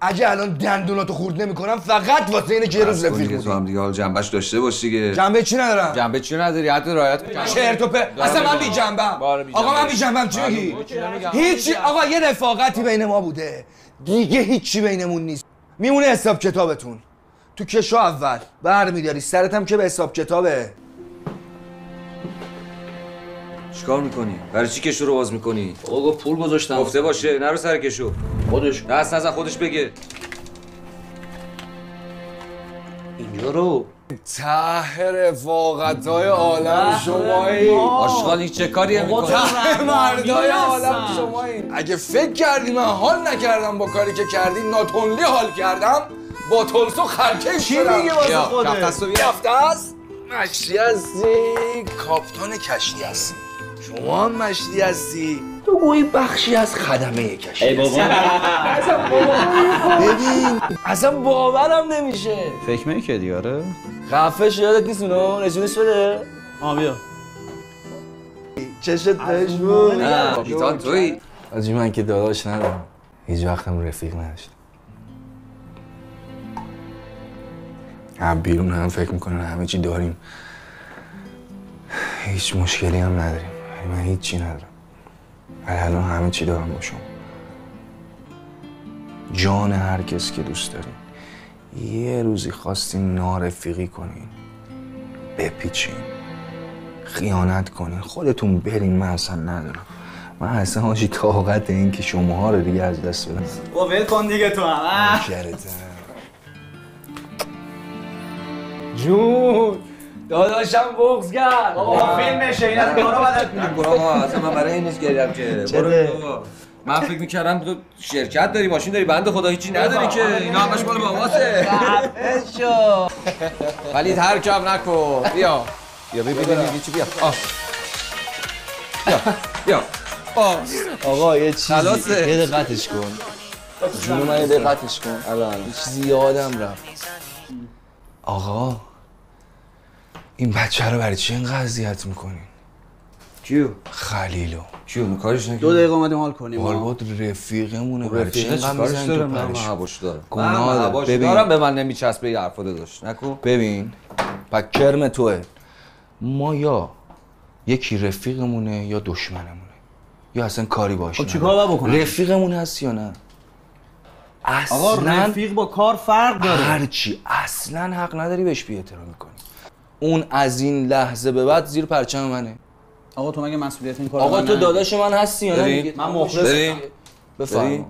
اگه الان دندوناتو خورد نمیکنم فقط واسه اینه که یه روز رفیق بودی. تو هم دیگه حال جنبش داشته باش دیگه. جنبه چی ندارم؟ جنبه چی نداری؟ حتی رعایت کن. چرت و پرت. اصلا من بی جنبم. آقا من بی جنبم چی میگی؟ هیچ. آقا یه رفاقتی بین ما بوده. دیگه هیچی بینمون نیست. میمونه حساب کتابتون. تو کشو اول برمیداری سرت هم که به حساب کتابه. چیکار میکنی؟ برای چی کشو رو باز میکنی؟ آقا پول گذاشتم. گفته باشه نرو سر کشو. خودش دست نزن خودش بگه. اینجا رو ته رفاقت‌های عالم شمایید. آشغال این چه کاریه میکنه؟ ته مردای عالم شمایید. اگه فکر کردی من حال نکردم با کاری که کردی، ناتونلی حال کردم، با تلسو خرکش چی شدم. میگه واسه خوده؟ رفته است؟ مشتی هستی؟ کاپتان کشتی هستی. شما هم مشتی هستی؟ تو گویی بخشی از خدمه کشتی. ای بابا ببین اصلا باورم نمیشه. فکر میکردی آره؟ خفش یادت نیست اونو؟ نشونش بده. بیا چشت بهش بود. کاپیتان تویی؟ آجی من که داداش ندارم. هیچ وقتم رفیق نداشتم. هم بیرون هم فکر میکنن همه چی داریم. هیچ مشکلی هم نداریم. من هیچی ندارم. ولی الان همه چی دارم با شما. جان هر کس که دوست دارین. یه روزی خواستین نارفیقی کنین، بپیچین، خیانت کنین، خودتون برین. من اصلا ندارم. من اصلا حاجی طاقت این که شماها رو دیگه از دست بدم. با ول کن دیگه تو هم. جون داداشم بغض کرد. بابا فیلمشه این از کارا بلد نیست. نکن آقا اصلا من برای این نیست گریدم که. برو بابا. من فکر میکردم تو شرکت داری، ماشین داری، بنده خدا هیچی نداری که. اینا همش مال باباسه. شو ولی ترکم نکن. بیا ببینیم چی. بیا بیا آقا یه چیزی خلاصه. یه دقتش کن. جونو من یه دقتش کن. الان یه چیزی یادم رفت. آقا این بچه رو برای چی اینقدر اذیت میکنین؟ کیو؟ خلیلو. کیو؟ کارش نکنی. 2 دقیقه اومدیم حال کنیم. بارباد رفیقمونه. برای چی اینقدر کارش میزنین دارم؟ تو من پلش؟ حواش دارم. گناه داره. حواش ببین. دارم، به من نمیچسبه یه حرفا داشت. نکن. ببین پس کرم توه. ما یا یکی رفیقمونه یا دشمنمونه، یا اصلا کاری باش. خب چیکار باید بکنم؟ رفیقمون هست یا نه؟ آقا اصلا رفیق با کار فرق داره. هرچی اصلا حق نداری بهش بی‌احترامی کنی. اون از این لحظه به بعد زیر پرچم منه. آقا تو مگه مسئولیت این کار آقا تو داداش من هستی یا نه؟ بریم. من مخلصم. بفرما.